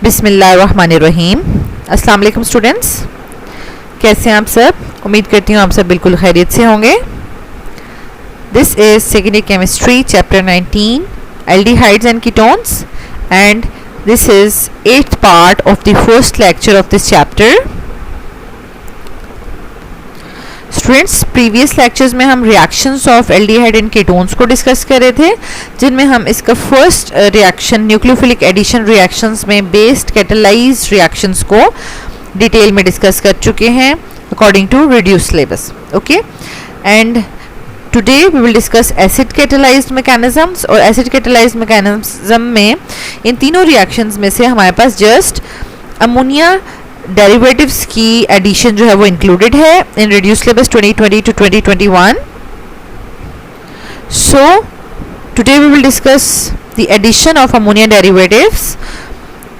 बिस्मिल्लाहिर्रहमानिर्रहीम। अस्सलाम वालेकुम स्टूडेंट्स, कैसे हैं आप सब? उम्मीद करती हूँ आप सब बिल्कुल खैरियत से होंगे। This is second year chemistry chapter 19 aldehydes and ketones and this is 8th part of the first lecture of this chapter. Students, previous lectures में हम reactions of aldehyde and ketones को डिस्कस कर रहे थे, जिनमें हम इसका first reaction nucleophilic addition reactions में बेस्ड कैटालाइज्ड रिएक्शंस को डिटेल में डिस्कस कर चुके हैं according to reduce syllabus. Okay, and today we will discuss acid catalysed mechanisms. और एसिड कैटालाइज्ड मैकेनिज्म में इन तीनों रिएक्शंस में से हमारे पास जस्ट अमोनिया डेरिवेटिव्स की एडिशन जो है वो इंक्लूडेड है in reduce syllabus 2020 to 2021. So today we will discuss the addition of ammonia derivatives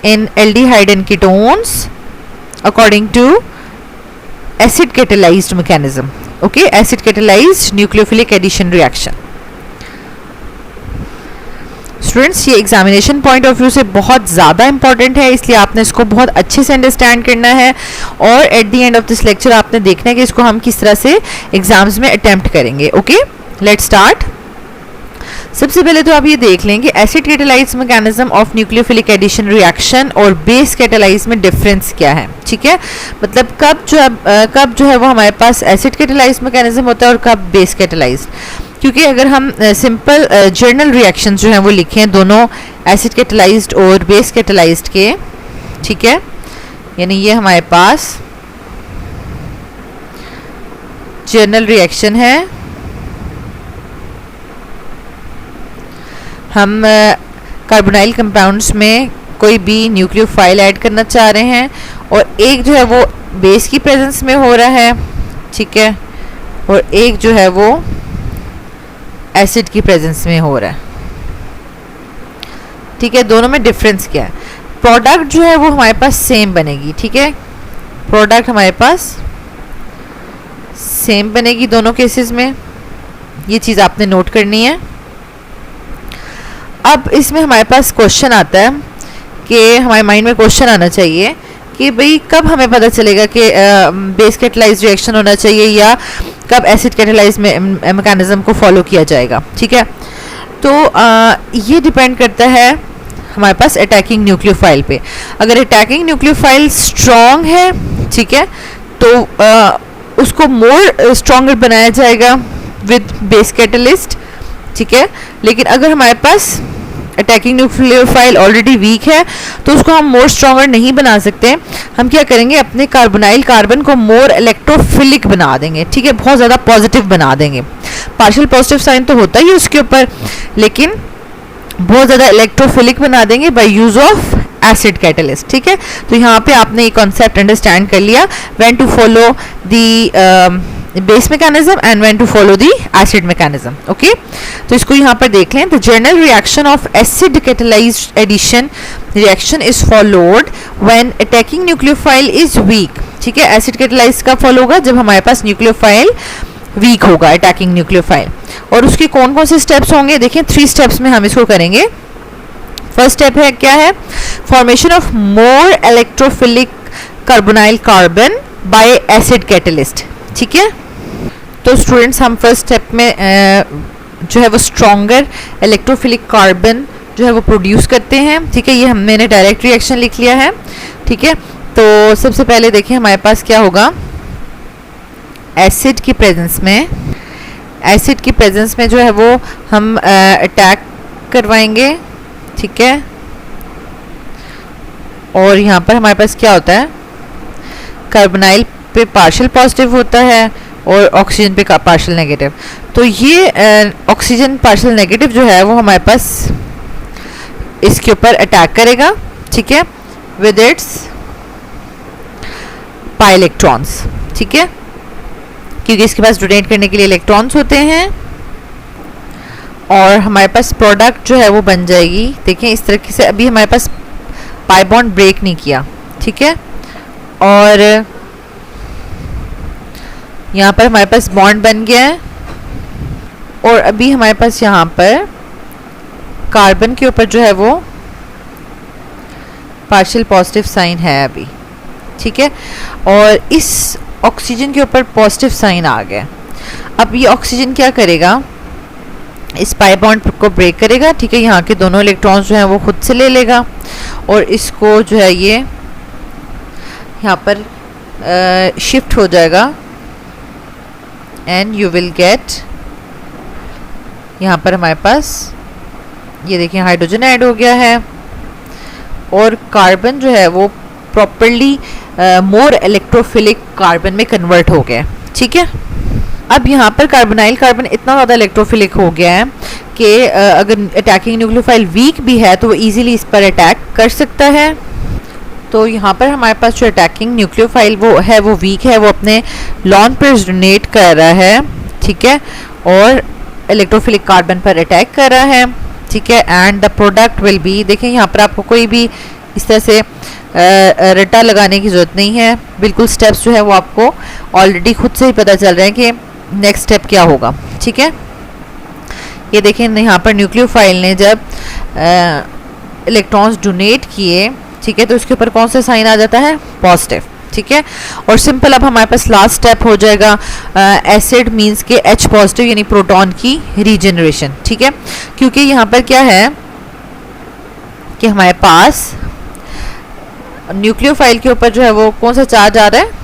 in aldehyde and ketones according to acid catalyzed mechanism. Okay, acid catalyzed nucleophilic addition reaction. Students, ये examination point of view से बहुत ज़्यादा important है, इसलिए आपने इसको बहुत अच्छे से अंडरस्टैंड करना है और at the end of this lecture आपने देखना है कि इसको हम किस तरह से एग्जाम्स में अटेम्प्ट करेंगे। Okay, let's start. सबसे पहले तो आप ये देख लें कि acid catalysed mechanism of nucleophilic addition reaction और बेस कैटालाइज्ड में डिफरेंस क्या है। ठीक है, मतलब कब जो है वो हमारे पास एसिड कैटालाइज्ड मैकेनिज्म होता है और कब बेस कैटालाइज्ड। क्योंकि अगर हम सिंपल जर्नल रिएक्शन जो हैं वो लिखें दोनों एसिड कैटालाइज्ड और बेस कैटालाइज्ड के, ठीक है, यानी ये हमारे पास जर्नल रिएक्शन है, हम कार्बोनाइल कंपाउंड्स में कोई भी न्यूक्लियोफाइल ऐड करना चाह रहे हैं और एक जो है वो बेस की प्रेजेंस में हो रहा है, ठीक है, और एक जो है वो एसिड की प्रेजेंस में हो रहा है। ठीक है, दोनों में डिफरेंस क्या है? प्रोडक्ट जो है वो हमारे पास सेम बनेगी। ठीक है, प्रोडक्ट हमारे पास सेम बनेगी दोनों केसेस में, ये चीज़ आपने नोट करनी है। अब इसमें हमारे पास क्वेश्चन आता है कि हमारे माइंड में क्वेश्चन आना चाहिए कि भाई कब हमें पता चलेगा कि बेस कैटालाइज्ड रिएक्शन होना चाहिए या कब एसिड कैटालाइज्ड मैकेनिज्म को फॉलो किया जाएगा। ठीक है, तो ये डिपेंड करता है हमारे पास अटैकिंग न्यूक्लियोफाइल पे। अगर अटैकिंग न्यूक्लियोफाइल स्ट्रॉन्ग है, ठीक है, तो उसको मोर स्ट्रॉन्गर बनाया जाएगा विद बेस कैटलिस्ट। ठीक है, लेकिन अगर हमारे पास अटैकिंग न्यूक्लियोफाइल ऑलरेडी वीक है तो उसको हम मोर स्ट्रॉन्गर नहीं बना सकते। हम क्या करेंगे, अपने कार्बोनाइल कार्बन को मोर इलेक्ट्रोफिलिक बना देंगे। ठीक है, बहुत ज़्यादा पॉजिटिव बना देंगे। पार्शियल पॉजिटिव साइन तो होता ही है उसके ऊपर, लेकिन बहुत ज़्यादा इलेक्ट्रोफिलिक बना देंगे by use of acid catalyst. ठीक है, तो यहाँ पे आपने ये कॉन्सेप्ट अंडरस्टैंड कर लिया, when to follow the base mechanism and when to follow the acid mechanism. Okay, तो इसको यहाँ पर देख लें। The general reaction of acid catalysed addition reaction is followed when attacking nucleophile is weak. ठीक है, एसिड कैटालाइज्ड कब follow होगा? जब हमारे पास न्यूक्लियोफाइल वीक होगा, अटैकिंग न्यूक्लियोफाइल। और उसके कौन कौन से स्टेप्स होंगे? देखिए, 3 स्टेप्स में हम इसको करेंगे। फर्स्ट स्टेप है क्या है? Formation of more electrophilic carbonyl carbon bye acid catalyst. ठीक है, तो स्टूडेंट्स हम फर्स्ट स्टेप में जो है वो स्ट्रॉन्गर इलेक्ट्रोफिलिक कार्बन जो है वो प्रोड्यूस करते हैं। ठीक है, ये मैंने डायरेक्ट रिएक्शन लिख लिया है। ठीक है, तो सबसे पहले देखिए हमारे पास क्या होगा, एसिड की प्रेजेंस में जो है वो हम अटैक करवाएंगे। ठीक है, और यहाँ पर हमारे पास क्या होता है, कार्बोनाइल पे पार्शियल पॉजिटिव होता है और ऑक्सीजन पे पार्शियल नेगेटिव। तो ये ऑक्सीजन पार्शियल नेगेटिव जो है वो हमारे पास इसके ऊपर अटैक करेगा। ठीक है, विद इट्स पाई इलेक्ट्रॉन्स। ठीक है, क्योंकि इसके पास डोनेट करने के लिए इलेक्ट्रॉन्स होते हैं और हमारे पास प्रोडक्ट जो है वो बन जाएगी। देखिए इस तरीके से, अभी हमारे पास पाई बॉन्ड ब्रेक नहीं किया। ठीक है, और यहाँ पर हमारे पास बॉन्ड बन गया है और अभी हमारे पास यहाँ पर कार्बन के ऊपर जो है वो पार्शियल पॉजिटिव साइन है अभी, ठीक है, और इस ऑक्सीजन के ऊपर पॉजिटिव साइन आ गया। अब ये ऑक्सीजन क्या करेगा, इस पाई बॉन्ड को ब्रेक करेगा, ठीक है, यहाँ के दोनों इलेक्ट्रॉन्स जो हैं वो खुद से ले लेगा और इसको जो है ये यहाँ पर शिफ्ट हो जाएगा एंड यू विल गेट, यहाँ पर हमारे पास ये देखिए हाइड्रोजन ऐड हो गया है और कार्बन जो है वो प्रॉपरली मोर इलेक्ट्रोफिलिक कार्बन में कन्वर्ट हो गया, ठीक है। अब यहाँ पर कार्बोनाइल कार्बन इतना ज़्यादा इलेक्ट्रोफिलिक हो गया है कि अगर अटैकिंग न्यूक्लियोफाइल वीक भी है तो वो इजीली इस पर अटैक कर सकता है। तो यहाँ पर हमारे पास जो अटैकिंग न्यूक्लियोफाइल वो वीक है, वो अपने लॉन पर डोनेट कर रहा है, ठीक है, और इलेक्ट्रोफिलिक कार्बन पर अटैक कर रहा है, ठीक है। And the product will be, देखें यहाँ पर आपको कोई भी इस तरह से रट्टा लगाने की ज़रूरत नहीं है, बिल्कुल स्टेप्स जो है वो आपको ऑलरेडी खुद से ही पता चल रहे हैं कि नेक्स्ट स्टेप क्या होगा, ठीक है। ये देखें यहाँ पर न्यूक्लियोफाइल ने जब इलेक्ट्रॉन्स डोनेट किए, ठीक है, तो उसके ऊपर कौन सा साइन आ जाता है, पॉजिटिव, ठीक है। और सिंपल अब हमारे पास लास्ट स्टेप हो जाएगा एसिड मींस के H पॉजिटिव यानी प्रोटॉन की रीजनरेशन, ठीक है, क्योंकि यहाँ पर क्या है कि हमारे पास न्यूक्लियोफाइल के ऊपर जो है वो कौन सा चार्ज आ रहा है,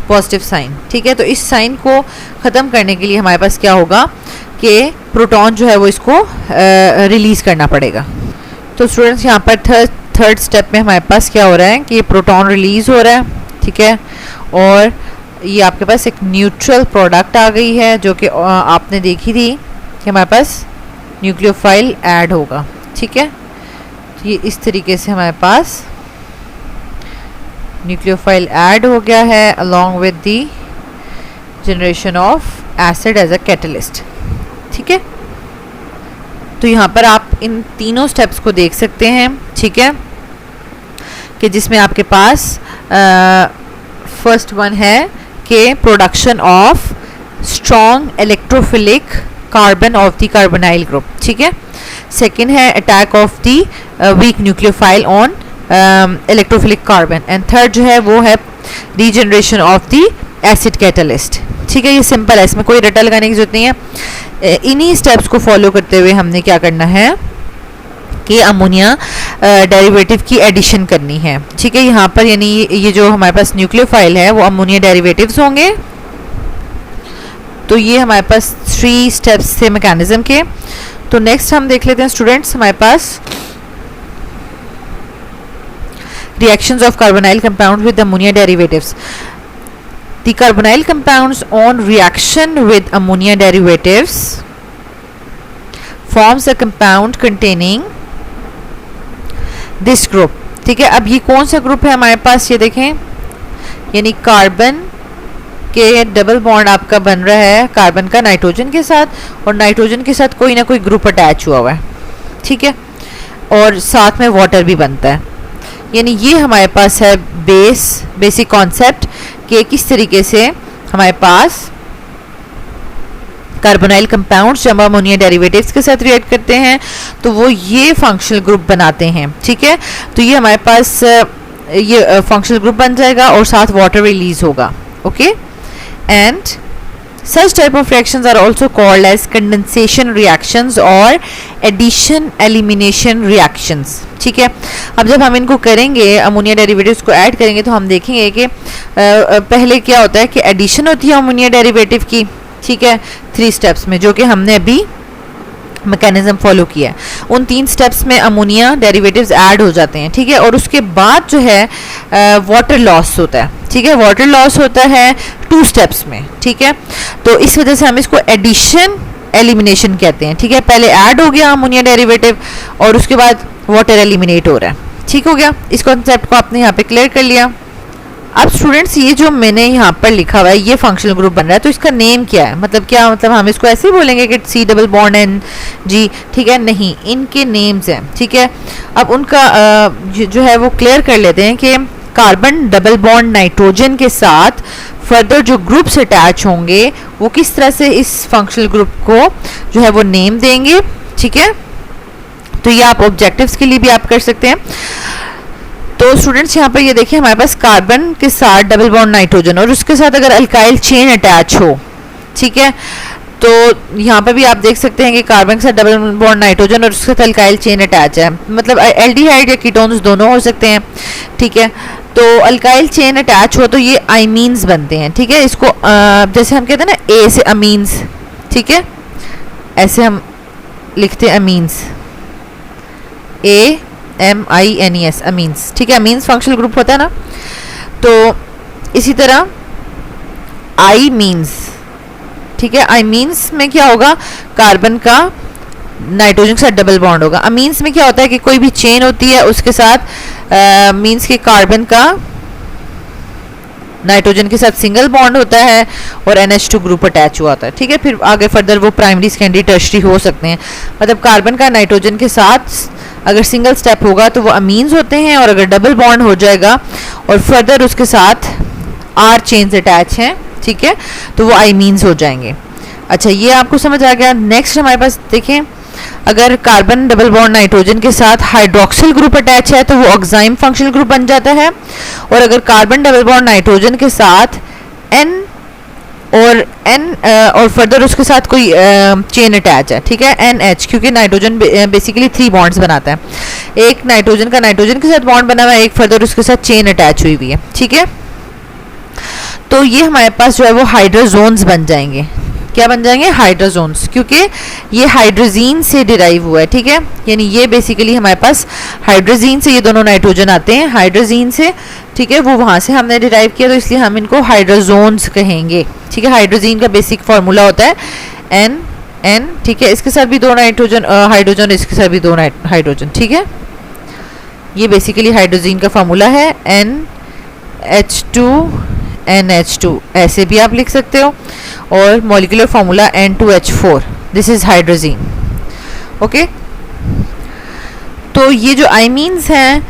पॉजिटिव साइन, ठीक है। तो इस साइन को ख़त्म करने के लिए हमारे पास क्या होगा कि प्रोटॉन जो है वो इसको रिलीज़ करना पड़ेगा। तो स्टूडेंट्स यहाँ पर थर्ड स्टेप में हमारे पास क्या हो रहा है कि प्रोटॉन रिलीज़ हो रहा है, ठीक है, और ये आपके पास एक न्यूट्रल प्रोडक्ट आ गई है जो कि आपने देखी थी कि हमारे पास न्यूक्लियोफाइल ऐड होगा, ठीक है। तो ये इस तरीके से हमारे पास न्यूक्लियोफाइल ऐड हो गया है along with the generation of acid as a catalyst, ठीक है। तो यहाँ पर आप इन तीनों स्टेप्स को देख सकते हैं, ठीक है, कि जिसमें आपके पास फर्स्ट वन है कि production of strong electrophilic carbon of the carbonyl group, ठीक है। सेकेंड है attack of the weak nucleophile on electrophilic carbon and third जो है वो है regeneration of the acid catalyst, ठीक है। ये सिंपल है, इसमें कोई रट्टा लगाने की जरूरत नहीं है। इन्हीं स्टेप्स को फॉलो करते हुए हमने क्या करना है कि अमोनिया डेरिवेटिव की एडिशन करनी है, ठीक है। यहाँ पर यानी ये जो हमारे पास न्यूक्लियोफाइल है वो अमोनिया डेरिवेटिव्स होंगे। तो ये हमारे पास 3 स्टेप्स थे मैकेनिज्म के। तो नेक्स्ट हम देख लेते हैं स्टूडेंट्स हमारे पास reactions of carbonyl compounds with ammonia derivatives. The carbonyl compounds on reaction with ammonia derivatives forms a compound containing this group, ठीक है। अब ये कौन सा ग्रुप है हमारे पास, ये देखें, यानी कार्बन के डबल बॉन्ड आपका बन रहा है कार्बन का नाइट्रोजन के साथ और नाइट्रोजन के साथ कोई ना कोई ग्रुप अटैच हुआ हुआ है, ठीक है, और साथ में वाटर भी बनता है। यानी ये हमारे पास है बेसिक कॉन्सेप्ट कि किस तरीके से हमारे पास कार्बोनाइल कंपाउंड्स जब अमोनिया डेरिवेटिव्स के साथ रिएक्ट करते हैं तो वो ये फंक्शनल ग्रुप बनाते हैं, ठीक है। तो ये हमारे पास ये फंक्शनल ग्रुप बन जाएगा और साथ वाटर रिलीज होगा, okay. And such type of reactions are also called as condensation reactions और addition elimination reactions, ठीक है। अब जब हम इनको करेंगे अमोनिया डेरिवेटिव्स को ऐड करेंगे तो हम देखेंगे कि पहले क्या होता है कि एडिशन होती है अमोनिया डेरिवेटिव की, ठीक है, 3 स्टेप्स में, जो कि हमने अभी मैकेनिज्म फॉलो किया है। उन 3 स्टेप्स में अमोनिया डेरिवेटिव्स ऐड हो जाते हैं, ठीक है, और उसके बाद जो है वाटर लॉस होता है, ठीक है। वाटर लॉस होता है 2 स्टेप्स में, ठीक है। तो इस वजह से हम इसको एडिशन एलिमिनेशन कहते हैं, ठीक है। पहले ऐड हो गया अमोनिया डेरिवेटिव और उसके बाद वाटर एलिमिनेट हो रहा है, ठीक हो गया। इस कॉन्सेप्ट को आपने यहाँ पे क्लियर कर लिया। अब स्टूडेंट्स ये जो मैंने यहाँ पर लिखा हुआ है ये फंक्शनल ग्रुप बन रहा है, तो इसका नेम क्या है, मतलब क्या, मतलब हम इसको ऐसे ही बोलेंगे कि C डबल बॉन्ड NG, ठीक है, नहीं, इनके नेम्स हैं, ठीक है। अब उनका जो है वो क्लियर कर लेते हैं कि कार्बन डबल बॉन्ड नाइट्रोजन के साथ फर्दर जो ग्रुप्स अटैच होंगे वो किस तरह से इस फंक्शनल ग्रुप को जो है वो नेम देंगे, ठीक है। तो ये आप ऑब्जेक्टिव्स के लिए भी आप कर सकते हैं। तो स्टूडेंट्स यहाँ पर ये देखिए हमारे पास कार्बन के साथ डबल बॉन्ड नाइट्रोजन और उसके साथ अगर अल्काइल चेन अटैच हो, ठीक है, तो यहाँ पर भी आप देख सकते हैं कि कार्बन के साथ डबल बॉन्ड नाइट्रोजन और उसके साथ अल्काइल चेन अटैच है, मतलब एल्डिहाइड या कीटोन्स दोनों हो सकते हैं, ठीक है। तो अल्काइल चेन अटैच हो तो ये आइमीन्स बनते हैं, ठीक है। इसको जैसे हम कहते हैं ना ए से अमीन्स, ठीक है, ऐसे हम लिखते हैं अमीन्स, AMINES अमीन्स, ठीक है। अमीन्स फंक्शनल ग्रुप होता है ना, तो इसी तरह आई मीन्स, ठीक है। आई मीन्स में क्या होगा, कार्बन का नाइट्रोजन के साथ डबल बॉन्ड होगा। अमीन्स में क्या होता है कि कोई भी चेन होती है उसके साथ मीन्स के कार्बन का नाइट्रोजन के साथ सिंगल बॉन्ड होता है और NH2 ग्रुप अटैच हुआ होता है, ठीक है। फिर आगे फर्दर वो प्राइमरी सेकेंडरी टर्शरी हो सकते हैं, मतलब कार्बन का नाइट्रोजन के साथ अगर सिंगल स्टेप होगा तो वो अमीन्स होते हैं, और अगर डबल बॉन्ड हो जाएगा और फर्दर उसके साथ R चेन्स अटैच हैं, ठीक है, तो वो आइमीन्स हो जाएंगे। अच्छा, ये आपको समझ आ गया। नेक्स्ट हमारे पास देखें, अगर कार्बन डबल बॉन्ड नाइट्रोजन के साथ हाइड्रोक्सिल ग्रुप अटैच है तो वो ऑक्साइम फंक्शनल ग्रुप बन जाता है, और अगर कार्बन डबल बॉन्ड नाइट्रोजन के साथ N और फर्दर उसके साथ कोई चेन अटैच है, ठीक है, NH, क्योंकि नाइट्रोजन बेसिकली 3 बॉन्ड्स बनाता है, एक नाइट्रोजन का नाइट्रोजन के साथ बॉन्ड बना हुआ है, एक फर्दर उसके साथ चेन अटैच हुई है, ठीक है। तो ये हमारे पास जो है वो हाइड्रोजोन्स बन जाएंगे। क्या बन जाएंगे? हाइड्रोजोन्स, क्योंकि ये हाइड्रोजीन से डिराइव हुआ है, ठीक है, यानी ये बेसिकली हमारे पास हाइड्रोजीन से ये दोनों नाइट्रोजन आते हैं, हाइड्रोजीन से, ठीक है, वो वहाँ से हमने डिराइव किया, तो इसलिए हम इनको हाइड्रोजोन्स कहेंगे, ठीक है। हाइड्रोजीन का बेसिक फार्मूला होता है NN, ठीक है, इसके साथ भी 2 नाइट्रोजन हाइड्रोजन, इसके साथ भी 2 हाइड्रोजन, ठीक है। ये बेसिकली हाइड्रोजीन का फार्मूला है NH2NH2, ऐसे भी आप लिख सकते हो, और molecular formula N2H4, this is hydrazine, okay. तो ये जो आइमीन्स हैं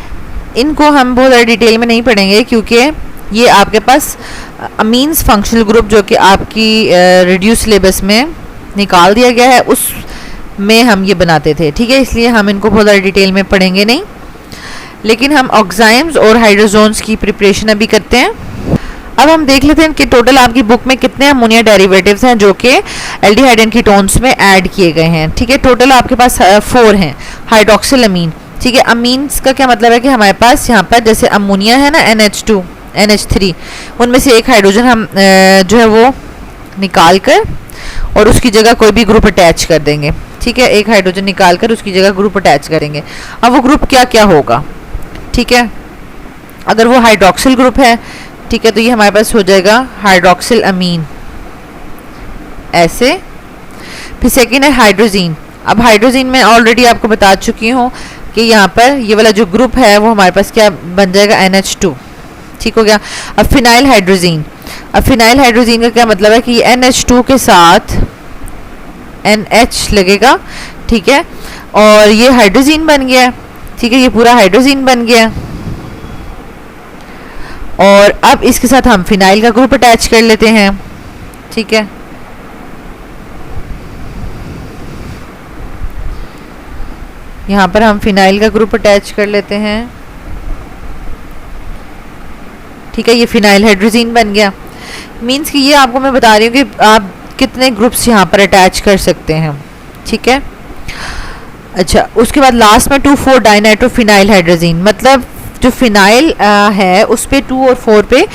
इनको हम बहुत ज़्यादा डिटेल में नहीं पढ़ेंगे, क्योंकि ये आपके पास अमीन्स फंक्शनल ग्रुप जो कि आपकी रिड्यूस सिलेबस में निकाल दिया गया है उस में हम ये बनाते थे, ठीक है, इसलिए हम इनको बहुत ज़्यादा डिटेल में पढ़ेंगे नहीं, लेकिन हम ऑक्साइम्स और हाइड्रोजोन्स की प्रिपरेशन अभी करते हैं। अब हम देख लेते हैं कि टोटल आपकी बुक में कितने अमोनिया डेरिवेटिव्स हैं जो कि एल्डिहाइड एंड कीटोन्स में ऐड किए गए हैं, ठीक है। टोटल आपके पास 4 हैं हाइड्रोक्सिल अमीन, ठीक है। अमीन्स का क्या मतलब है कि हमारे पास यहाँ पर जैसे अमोनिया है ना NH2 NH3, उनमें से एक हाइड्रोजन हम जो है वो निकाल कर और उसकी जगह कोई भी ग्रुप अटैच कर देंगे, ठीक है, एक हाइड्रोजन निकाल कर उसकी जगह ग्रुप अटैच करेंगे। अब वो ग्रुप क्या क्या होगा, ठीक है, अगर वो हाइड्रोक्सिल ग्रुप है, ठीक है, तो ये हमारे पास हो जाएगा हाइड्रोक्सिल अमीन, ऐसे। फिर सेकेंड है हाइड्रोजीन। अब हाइड्रोजीन में ऑलरेडी आपको बता चुकी हूँ कि यहाँ पर ये वाला जो ग्रुप है वो हमारे पास क्या बन जाएगा, NH2, ठीक हो गया। अब फिनाइल हाइड्रोजीन, अब फिनाइल हाइड्रोजीन का क्या मतलब है कि NH2 के साथ NH लगेगा, ठीक है, और ये हाइड्रोजीन बन गया, ठीक है, ये पूरा हाइड्रोजीन बन गया। और अब इसके साथ हम फिनाइल का ग्रुप अटैच कर लेते हैं, ठीक है, यहाँ पर हम फिनाइल का ग्रुप अटैच कर लेते हैं, ठीक है, ये फिनाइल हाइड्रोजीन बन गया। मींस कि ये आपको मैं बता रही हूँ कि आप कितने ग्रुप्स यहाँ पर अटैच कर सकते हैं, ठीक है। अच्छा, उसके बाद लास्ट में 2,4 डाइनाइट्रोफिनाइल हाइड्रोजीन, मतलब जो फिनाइल है उस पे 2 और 4 पे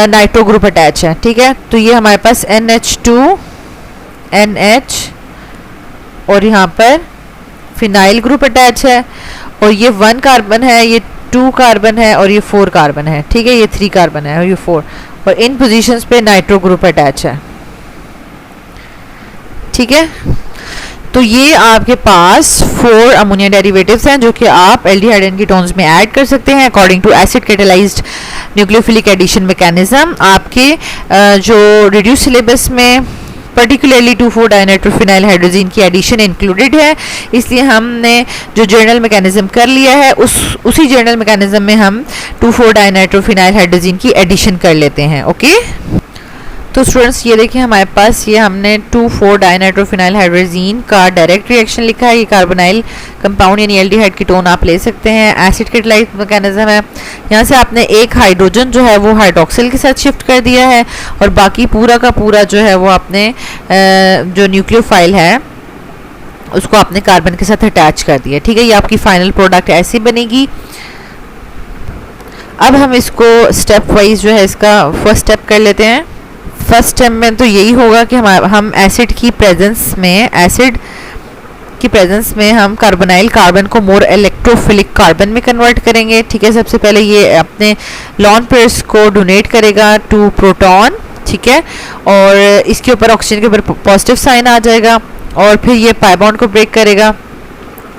नाइट्रो ग्रुप अटैच है, ठीक है। तो ये हमारे पास NH2 NH और यहाँ पर फिनाइल ग्रुप अटैच है, और ये 1 कार्बन है, ये 2 कार्बन है, और ये 4 कार्बन है, ठीक है, ये 3 कार्बन है और ये 4, और इन पोजीशंस पे नाइट्रो ग्रुप अटैच है, ठीक है। तो ये आपके पास 4 अमोनिया डेरिवेटिव्स हैं जो कि आप एल्डिहाइड एंड कीटोन्स में ऐड कर सकते हैं according to acid catalysed nucleophilic addition mechanism. आपके जो रिड्यूस सिलेबस में पर्टिकुलरली 2,4 डाइनाइट्रोफिनाइल हाइड्रोजीन की एडिशन इंक्लूडेड है, इसलिए हमने जो जर्नल मैकेनिज्म कर लिया है उसी जर्नल मैकेनिज्म में हम 2,4 डाइनाइट्रोफिनाइल हाइड्रोजीन की एडिशन कर लेते हैं, ओके। तो स्टूडेंट्स ये देखिए हमारे पास ये हमने 2,4 डाइनाइट्रोफिनाइल हाइड्रोजीन का डायरेक्ट रिएक्शन लिखा है। ये कार्बोनाइल कंपाउंड यानी एल्डिहाइड कीटोन आप ले सकते हैं। एसिड कैटालाइज मैकेनिज्म है, यहाँ से आपने एक हाइड्रोजन जो है वो हाइड्रोक्सिल के साथ शिफ्ट कर दिया है और बाकी पूरा का पूरा जो है वो आपने जो न्यूक्लियोफाइल है उसको आपने कार्बन के साथ अटैच कर दिया। ठीक है, ये आपकी फाइनल प्रोडक्ट ऐसी बनेगी। अब हम इसको स्टेप वाइज जो है इसका फर्स्ट स्टेप कर लेते हैं। फर्स्ट स्टेप में तो यही होगा कि हम एसिड की प्रेजेंस में हम कार्बोनाइल कार्बन को मोर इलेक्ट्रोफिलिक कार्बन में कन्वर्ट करेंगे। ठीक है, सबसे पहले ये अपने लॉन पेयर्स को डोनेट करेगा टू प्रोटॉन। ठीक है, और इसके ऊपर ऑक्सीजन के ऊपर पॉजिटिव साइन आ जाएगा और फिर ये पाई बॉन्ड को ब्रेक करेगा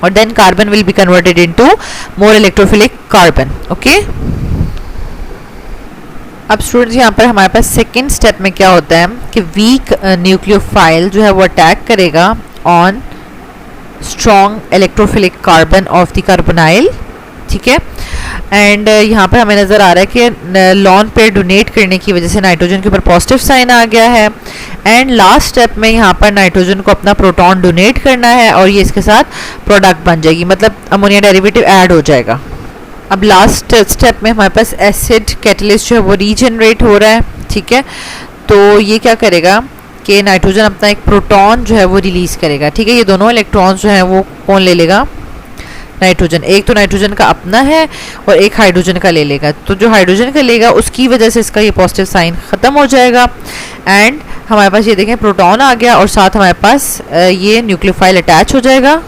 और then carbon will be converted into more electrophilic carbon. Okay, अब स्टूडेंट्स यहाँ पर हमारे पास सेकेंड स्टेप में क्या होता है कि वीक न्यूक्लियोफाइल जो है वो अटैक करेगा on strong electrophilic carbon of the carbonyl. ठीक है, एंड यहाँ पर हमें नज़र आ रहा है कि लॉन पेयर डोनेट करने की वजह से नाइट्रोजन के ऊपर पॉजिटिव साइन आ गया है एंड लास्ट स्टेप में यहाँ पर नाइट्रोजन को अपना प्रोटॉन डोनेट करना है और ये इसके साथ प्रोडक्ट बन जाएगी, मतलब अमोनिया डेरिवेटिव ऐड हो जाएगा। अब लास्ट स्टेप में हमारे पास एसिड कैटलिस्ट जो है वो रीजनरेट हो रहा है। ठीक है, तो ये क्या करेगा कि नाइट्रोजन अपना एक प्रोटॉन जो है वो रिलीज करेगा। ठीक है, ये दोनों इलेक्ट्रॉन्स जो हैं वो कौन ले लेगा? नाइट्रोजन। एक तो नाइट्रोजन का अपना है और एक हाइड्रोजन का ले लेगा। तो जो हाइड्रोजन का लेगा उसकी वजह से इसका ये पॉजिटिव साइन ख़त्म हो जाएगा एंड हमारे पास ये देखें प्रोटॉन आ गया और साथ हमारे पास ये न्यूक्लियोफाइल अटैच हो जाएगा।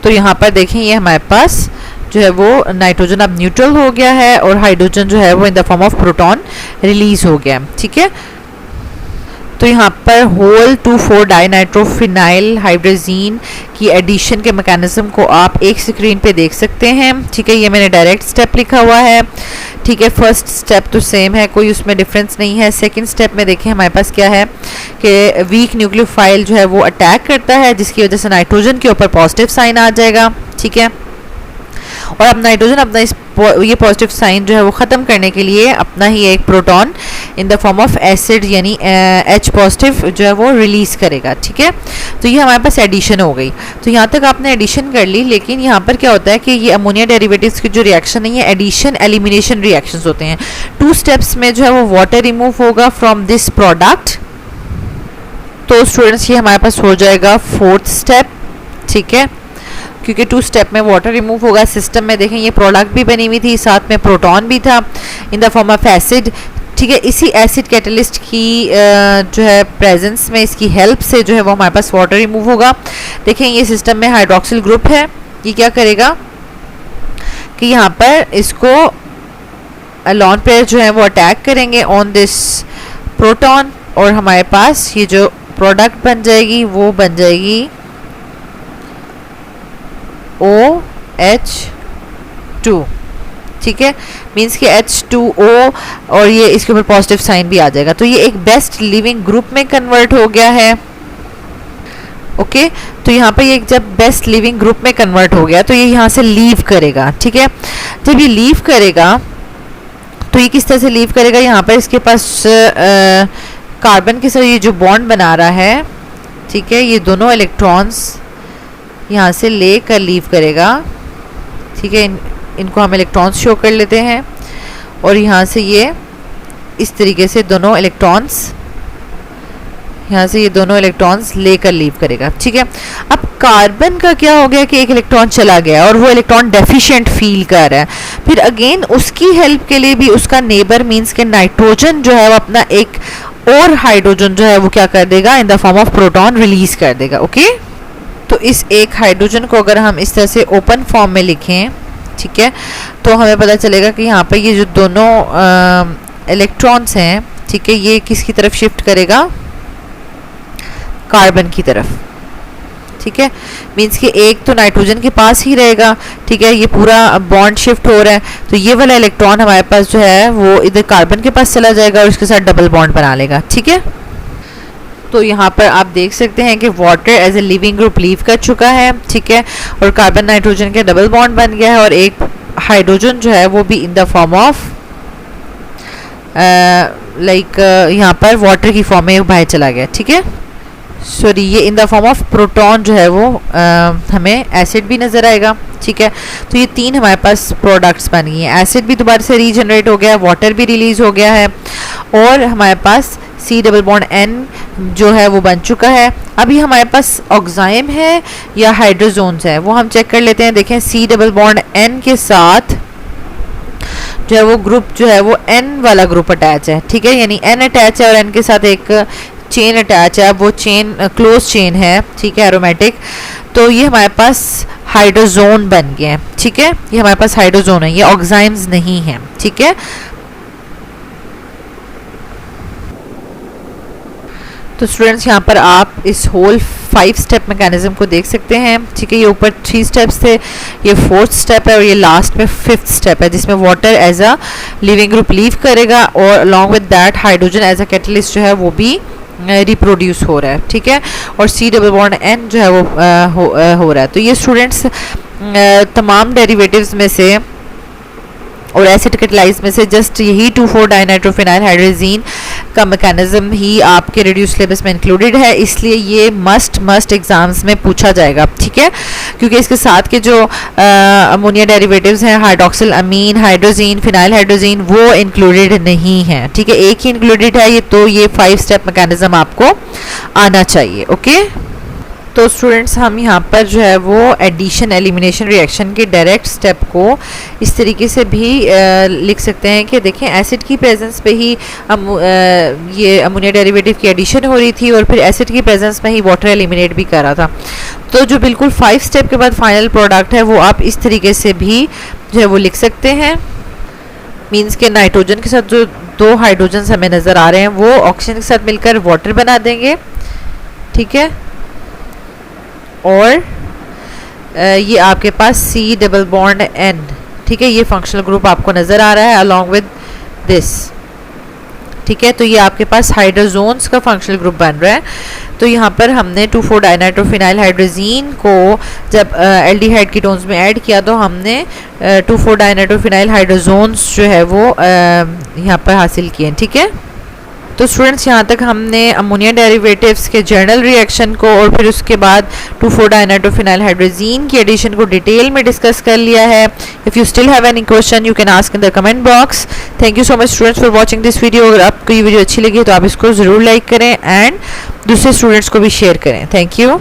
तो यहाँ पर देखें ये हमारे पास जो है वो नाइट्रोजन अब न्यूट्रल हो गया है और हाइड्रोजन जो है वो in the form of proton release हो गया। ठीक है, तो यहाँ पर होल 2,4 डाइनाइट्रोफिनाइल हाइड्रोजीन की एडिशन के मैकेनिज्म को आप एक स्क्रीन पे देख सकते हैं। ठीक है, ये मैंने डायरेक्ट स्टेप लिखा हुआ है। ठीक है, फर्स्ट स्टेप तो सेम है, कोई उसमें डिफरेंस नहीं है। सेकंड स्टेप में देखें हमारे पास क्या है कि वीक न्यूक्लियोफाइल जो है वो अटैक करता है जिसकी वजह से नाइट्रोजन के ऊपर पॉजिटिव साइन आ जाएगा। ठीक है, और अब नाइट्रोजन अपना ये पॉजिटिव साइन जो है वो ख़त्म करने के लिए अपना ही एक proton in the form of acid यानी H पॉजिटिव जो है वो रिलीज़ करेगा। ठीक है, तो ये हमारे पास एडिशन हो गई। तो यहाँ तक आपने एडिशन कर ली, लेकिन यहाँ पर क्या होता है कि ये अमोनिया डेरिवेटिव्स की जो रिएक्शन है ये एडिशन एलिमिनेशन रिएक्शंस होते हैं। 2 स्टेप्स में जो है वो वाटर रिमूव होगा फ्रॉम दिस प्रोडक्ट। तो स्टूडेंट्स ये हमारे पास हो जाएगा 4th स्टेप। ठीक है, क्योंकि 2 स्टेप में वाटर रिमूव होगा। सिस्टम में देखें ये प्रोडक्ट भी बनी हुई थी, साथ में प्रोटॉन भी था in the form of acid. ठीक है, इसी एसिड कैटलिस्ट की जो है प्रेजेंस में इसकी हेल्प से जो है वो हमारे पास वाटर रिमूव होगा। देखें ये सिस्टम में हाइड्रोक्सिल ग्रुप है, ये क्या करेगा कि यहाँ पर इसको लॉन पेयर जो है वो अटैक करेंगे ऑन दिस प्रोटॉन और हमारे पास ये जो प्रोडक्ट बन जाएगी वो बन जाएगी OH2। ठीक है, मीन्स कि H2O और ये इसके ऊपर पॉजिटिव साइन भी आ जाएगा। तो ये एक बेस्ट लिविंग ग्रुप में कन्वर्ट हो गया है। ओके, तो यहाँ पर ये जब बेस्ट लिविंग ग्रुप में कन्वर्ट हो गया तो ये यहाँ से लीव करेगा। ठीक है, जब ये लीव करेगा तो ये किस तरह से लीव करेगा? यहाँ पर इसके पास कार्बन के साथ ये जो बॉन्ड बना रहा है, ठीक है, ये दोनों इलेक्ट्रॉन्स यहाँ से लेकर लीव करेगा। ठीक है, इनको हम इलेक्ट्रॉन्स शो कर लेते हैं और यहाँ से ये इस तरीके से दोनों इलेक्ट्रॉन्स यहाँ से ये दोनों इलेक्ट्रॉन्स लेकर लीव करेगा। ठीक है, अब कार्बन का क्या हो गया कि एक इलेक्ट्रॉन चला गया और वो इलेक्ट्रॉन डेफिशिएंट फील कर रहा है। फिर अगेन उसकी हेल्प के लिए भी उसका नेबर मीन्स के नाइट्रोजन जो है वो अपना एक और हाइड्रोजन जो है वो क्या कर देगा in the form of proton release कर देगा। ओके, तो इस एक हाइड्रोजन को अगर हम इस तरह से ओपन फॉर्म में लिखें, ठीक है, तो हमें पता चलेगा कि यहाँ पे ये जो दोनों इलेक्ट्रॉन्स हैं, ठीक है, ये किसकी तरफ शिफ्ट करेगा? कार्बन की तरफ। ठीक है, मीन्स कि एक तो नाइट्रोजन के पास ही रहेगा। ठीक है, ये पूरा बॉन्ड शिफ्ट हो रहा है तो ये वाला इलेक्ट्रॉन हमारे पास जो है वो इधर कार्बन के पास चला जाएगा और इसके साथ डबल बॉन्ड बना लेगा। ठीक है, तो यहाँ पर आप देख सकते हैं कि water as a leaving group leave कर चुका है। ठीक है, और कार्बन नाइट्रोजन के डबल बॉन्ड बन गया है और एक हाइड्रोजन जो है वो भी in the form of like यहाँ पर वाटर की फॉर्म में बाहर चला गया, ठीक है। सॉरी, ये in the form of proton जो है वो हमें एसिड भी नज़र आएगा, ठीक है। तो ये 3 हमारे पास प्रोडक्ट्स बन गई हैं। एसिड भी दोबारा से रीजनरेट हो गया, वाटर भी रिलीज हो गया है, और हमारे पास C डबल बॉन्ड N जो है वो बन चुका है। अभी हमारे पास ऑक्साइम है या हाइड्रोजोन्स है वो हम चेक कर लेते हैं। देखें, C डबल बॉन्ड N के साथ जो है वो ग्रुप जो है वो N वाला ग्रुप अटैच है, ठीक है। यानी N अटैच है और N के साथ एक चेन अटैच है, वो चेन क्लोज चेन है, ठीक है, एरोमेटिक। तो ये हमारे पास हाइड्रोजोन बन गए हैं, ठीक है। ये हमारे पास हाइड्रोजोन है, ये ऑक्साइम्स नहीं है, ठीक है। तो स्टूडेंट्स यहाँ पर आप इस होल 5 स्टेप मैकेनिज्म को देख सकते हैं, ठीक है। ये ऊपर 3 स्टेप्स थे, ये 4th स्टेप है और ये लास्ट में 5th स्टेप है, जिसमें water as a leaving group leave करेगा और along with that hydrogen as a catalyst जो है वो भी रिप्रोड्यूस हो रहा है, ठीक है। और C डबल बॉन्ड N जो है वो हो रहा है। तो ये स्टूडेंट्स तमाम डेरिवेटिव्स में से और एसिड कैटालाइज में से जस्ट यही 2,4-डाइनाइट्रोफिनाइल हाइड्रोजीन का मैकेनिज्म ही आपके रिड्यूस सिलेबस में इंक्लूडेड है, इसलिए ये मस्ट एग्जाम्स में पूछा जाएगा, ठीक है। क्योंकि इसके साथ के जो अमोनिया डेरिवेटिव्स हैं, हाइड्रोक्सिल अमीन, हाइड्रोजीन, फिनाइल हाइड्रोजीन, वो इंक्लूडेड नहीं है, ठीक है। एक ही इंक्लूडेड है ये, तो ये 5 स्टेप मैकेनिज्म आपको आना चाहिए, ओके। तो स्टूडेंट्स हम यहाँ पर जो है वो एडिशन एलिमिनेशन रिएक्शन के डायरेक्ट स्टेप को इस तरीके से भी लिख सकते हैं कि देखें, एसिड की प्रेजेंस पे ही ये अमोनिया डेरिवेटिव की एडिशन हो रही थी और फिर एसिड की प्रेजेंस में ही वाटर एलिमिनेट भी कर रहा था। तो जो बिल्कुल 5 स्टेप के बाद फाइनल प्रोडक्ट है वो आप इस तरीके से भी जो है वो लिख सकते हैं। मीन्स के नाइट्रोजन के साथ जो 2 हाइड्रोजन हमें नज़र आ रहे हैं वो ऑक्सीजन के साथ मिलकर वाटर बना देंगे, ठीक है। और ये आपके पास C डबल बॉन्ड N, ठीक है, ये फंक्शनल ग्रुप आपको नज़र आ रहा है अलॉन्ग विद दिस, ठीक है। तो ये आपके पास हाइड्रोजोन्स का फंक्शनल ग्रुप बन रहा है। तो यहाँ पर हमने 2,4-डाइनाइट्रोफिनाइल हाइड्रोजीन को जब एल्डिहाइड कीटोन्स में ऐड किया तो हमने 2,4-डाइनाइट्रोफिनाइल हाइड्रोजोन्स जो है वो यहाँ पर हासिल किए, ठीक है। तो स्टूडेंट्स यहाँ तक हमने अमोनिया डेरिवेटिव्स के जर्नल रिएक्शन को और फिर उसके बाद 2,4-डाइनाइट्रोफिनाइल हाइड्रोजीन की एडिशन को डिटेल में डिस्कस कर लिया है। If you still have any question you can ask in the comment box. Thank you so much students for watching this video. अगर आपको ये वीडियो अच्छी लगी तो आप इसको ज़रूर लाइक करें एंड दूसरे स्टूडेंट्स को भी शेयर करें। Thank you.